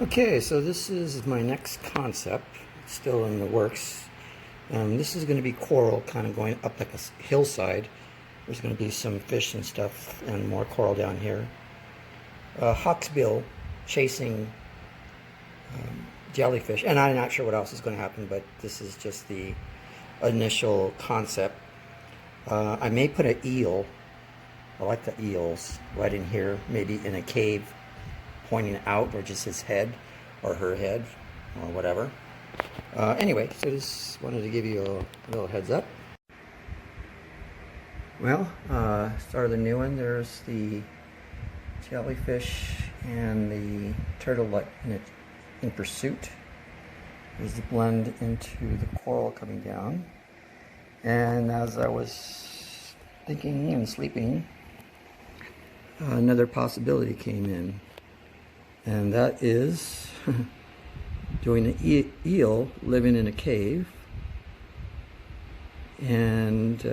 Okay, so this is my next concept, still in the works. This is going to be coral, kind of going up like a hillside. There's going to be some fish and stuff and more coral down here. Hawksbill chasing jellyfish, and I'm not sure what else is going to happen, but this is just the initial concept. I may put an eel, I like the eels, right in here, maybe in a cave pointing out, or just his head or her head or whatever. Anyway, so just wanted to give you a little heads up. Well, started a new one. There's the jellyfish and the turtle like in pursuit. There's the blend into the coral coming down. And as I was thinking and sleeping, another possibility came in. And that is doing an eel living in a cave, and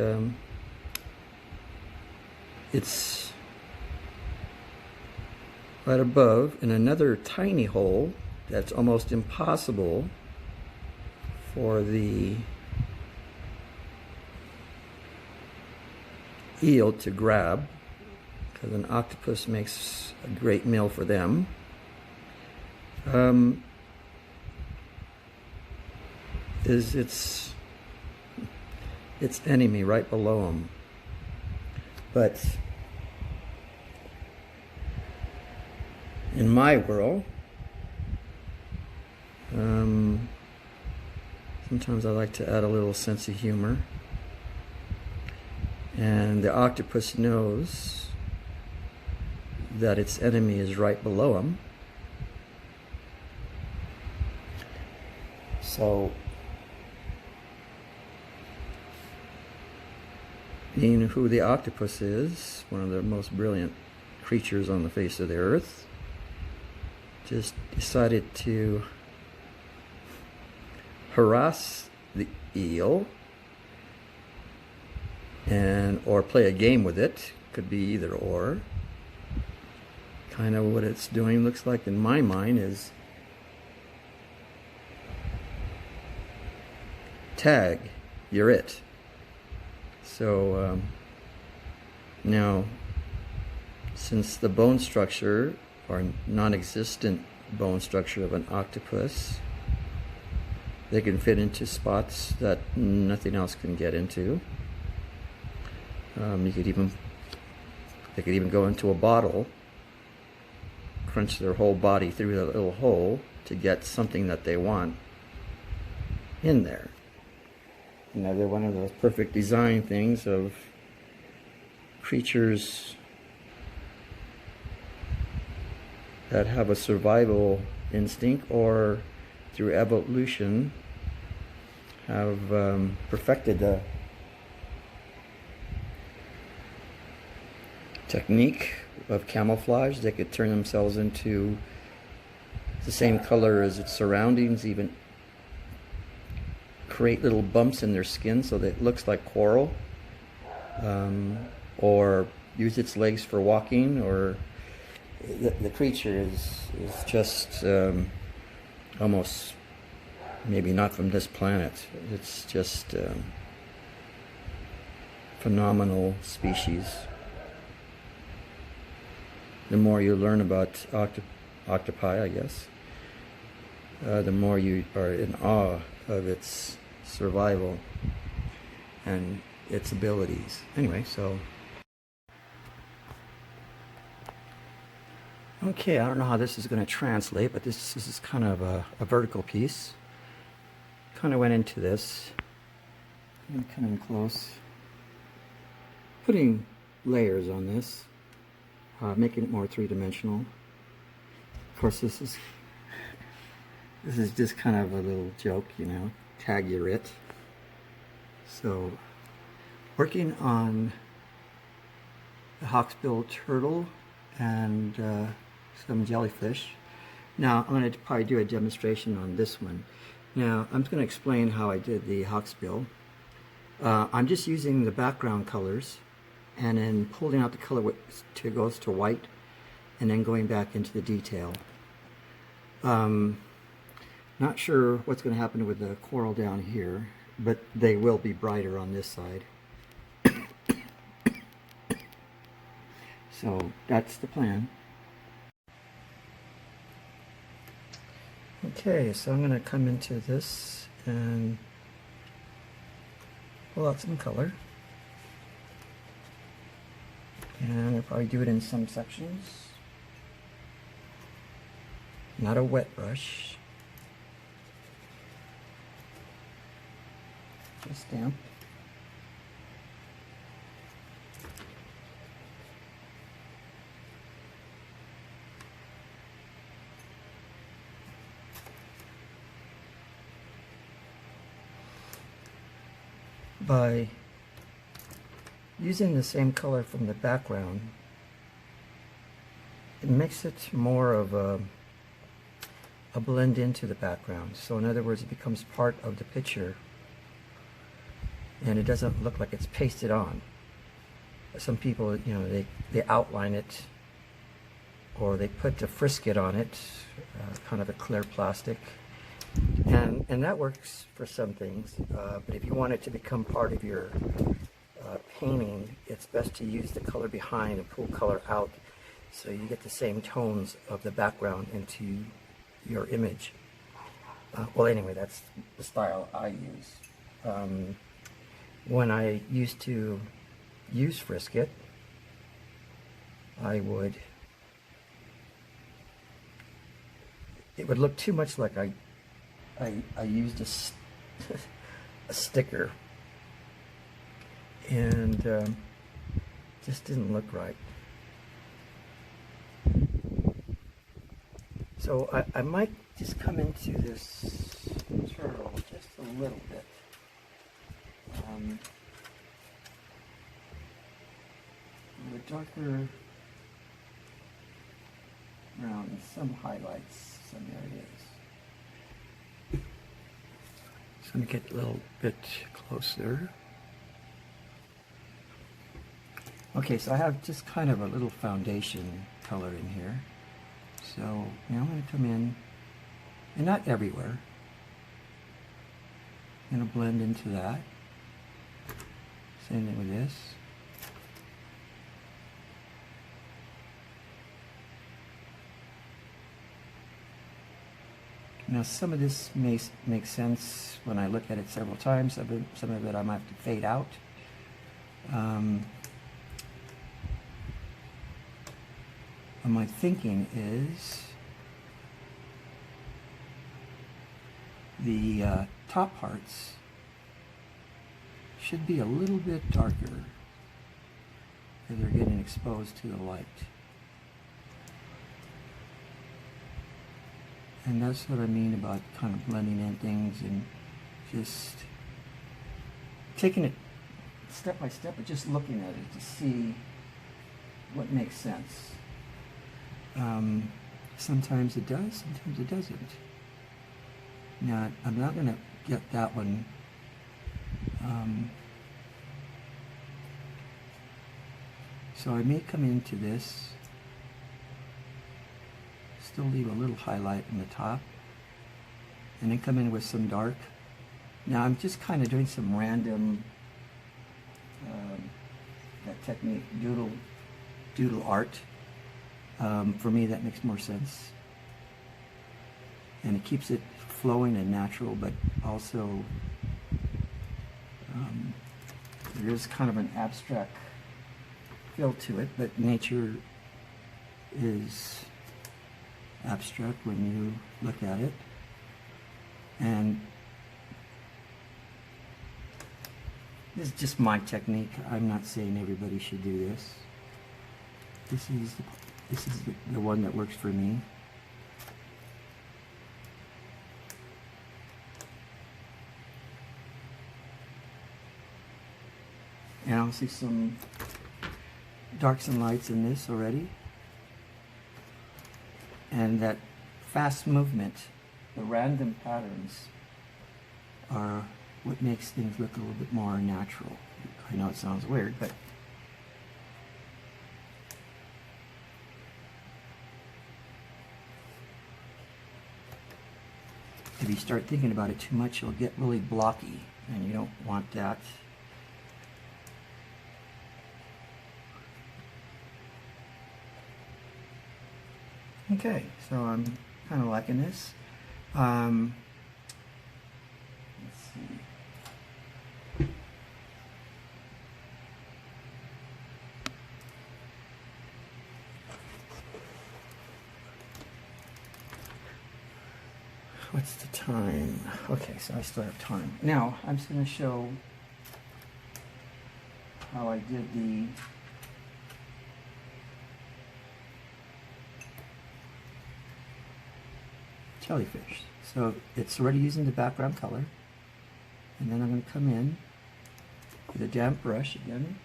it's right above in another tiny hole that's almost impossible for the eel to grab, because an octopus makes a great meal for them. Is its enemy right below them. But in my world, sometimes I like to add a little sense of humor, and the octopus knows that its enemy is right below him. So, being who the octopus is, one of the most brilliant creatures on the face of the earth, just decided to harass the eel or play a game with it. Could be either or. Kind of what it's doing, looks like in my mind, is tag, you're it. So now, since the bone structure or non-existent bone structure of an octopus, they can fit into spots that nothing else can get into. They could even go into a bottle, crunch their whole body through that little hole to get something that they want in there. You know, they're one of those perfect design things of creatures that have a survival instinct, or through evolution have perfected the technique of camouflage. They could turn themselves into the same color as its surroundings, even create little bumps in their skin so that it looks like coral, or use its legs for walking, or the creature is just almost maybe not from this planet. It's just phenomenal species. The more you learn about octopi, I guess, the more you are in awe of its survival and its abilities. Anyway, so okay, I don't know how this is going to translate, but this is kind of a vertical piece. Kind of went into this. I'm coming close, putting layers on this, making it more three-dimensional. Of course, this is just kind of a little joke, you know, tag you're it. So, working on the hawksbill turtle and some jellyfish. Now, I'm going to probably do a demonstration on this one. Now, I'm just going to explain how I did the hawksbill. I'm just using the background colors and then pulling out the color goes to white, and then going back into the detail. Not sure what's going to happen with the coral down here, but they will be brighter on this side. So that's the plan. Okay, so I'm going to come into this and pull out some color. And I'll probably do it in some sections. Not a wet brush. Just damp. By using the same color from the background, it makes it more of a blend into the background. So in other words, it becomes part of the picture and it doesn't look like it's pasted on. Some people, you know, they outline it or they put a frisket on it, kind of a clear plastic. And that works for some things, but if you want it to become part of your painting, it's best to use the color behind and pull color out so you get the same tones of the background into your image. Well, anyway, that's the style I use. When I used to use frisket, it would look too much like I used a sticker, and just didn't look right. So I might just come into this turtle just a little bit. With a darker brown and some highlights, some areas. So let me get a little bit closer. Okay, so I have just kind of a little foundation color in here. So now I'm going to come in, and not everywhere. I'm going to blend into that. Same thing with this. Now some of this may make sense when I look at it several times. Some of it I might have to fade out. My thinking is the top parts should be a little bit darker because they're getting exposed to the light. And that's what I mean about kind of blending in things and just taking it step by step, but just looking at it to see what makes sense. Sometimes it does, sometimes it doesn't. Now, I'm not going to get that one. So I may come into this, still leave a little highlight in the top, and then come in with some dark. Now I'm just kind of doing some random that technique, doodle art. For me, that makes more sense, and it keeps it flowing and natural, but also there is kind of an abstract feel to it, but nature is abstract when you look at it. And this is just my technique. I'm not saying everybody should do this. This is the one that works for me. And I'll see some darks and lights in this already. And that fast movement, the random patterns, are what makes things look a little bit more natural. I know it sounds weird, but if you start thinking about it too much, you'll get really blocky, and you don't want that. Okay, so I'm kind of liking this. Let's see. What's the time? Okay, so I still have time. Now, I'm just going to show how I did the jellyfish. So it's already using the background color, and then I'm going to come in with a damp brush again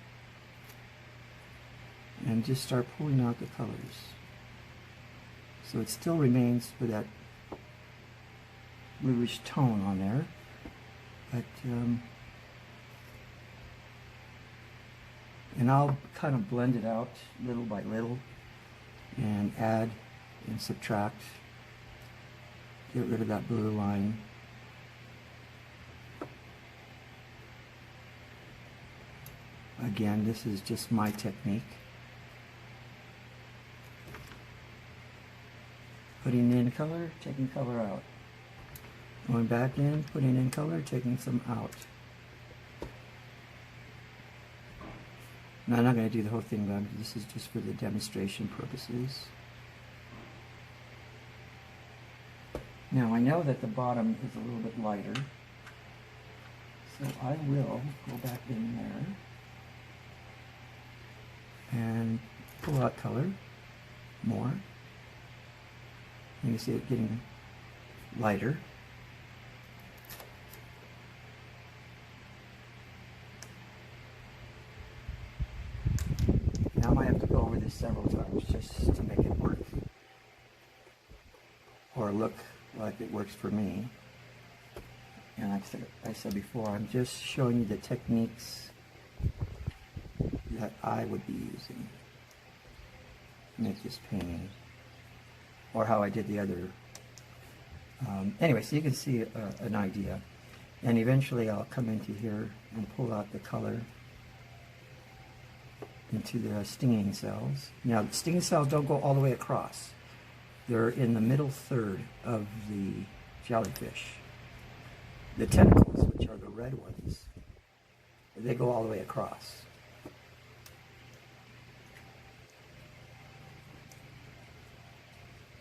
and just start pulling out the colors. So it still remains with that bluish tone on there, but and I'll kind of blend it out little by little and add and subtract. Get rid of that blue line. Again, this is just my technique. Putting in color, taking color out. Going back in, putting in color, taking some out. Now, I'm not going to do the whole thing, but this is just for the demonstration purposes. Now, I know that the bottom is a little bit lighter, so I will go back in there and pull out color more. You can see it getting lighter. Now I might have to go over this several times just to make it work, or look like it works for me. And like I said before, I'm just showing you the techniques that I would be using to make this painting, or how I did the other. Anyway, so you can see an idea. And eventually I'll come into here and pull out the color into the stinging cells. Now, the stinging cells don't go all the way across. They're in the middle third of the jellyfish. The tentacles, which are the red ones, they go all the way across.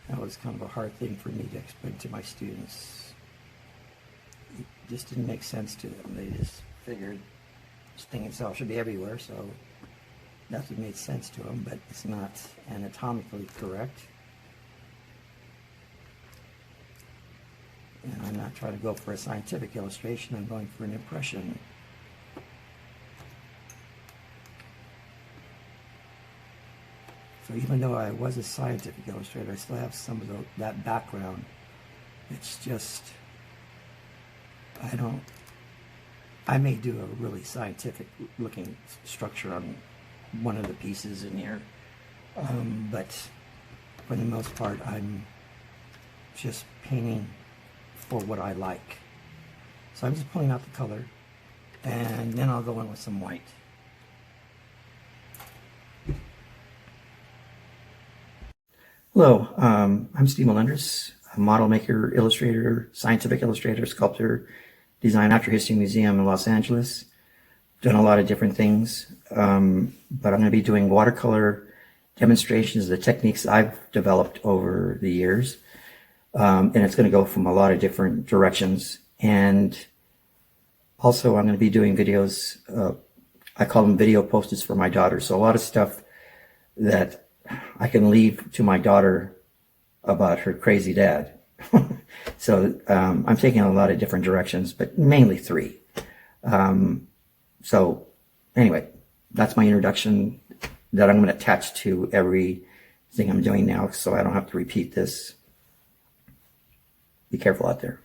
That was kind of a hard thing for me to explain to my students. It just didn't make sense to them. They just figured stinging cells should be everywhere, so nothing made sense to them, but it's not anatomically correct. And I'm not trying to go for a scientific illustration, I'm going for an impression. So even though I was a scientific illustrator, I still have some of that background. It's just, I may do a really scientific looking structure on one of the pieces in here, but for the most part, I'm just painting for what I like. So I'm just pulling out the color, and then I'll go in with some white. Hello, I'm Steve Melendrez, a model maker, illustrator, scientific illustrator, sculptor, design after history museum in Los Angeles. Done a lot of different things, but I'm going to be doing watercolor demonstrations of the techniques I've developed over the years. And it's going to go from a lot of different directions. And also I'm going to be doing videos, I call them video posters for my daughter. So a lot of stuff that I can leave to my daughter about her crazy dad. So I'm taking a lot of different directions, but mainly three. So anyway, that's my introduction that I'm going to attach to everything I'm doing now, so I don't have to repeat this. Be careful out there.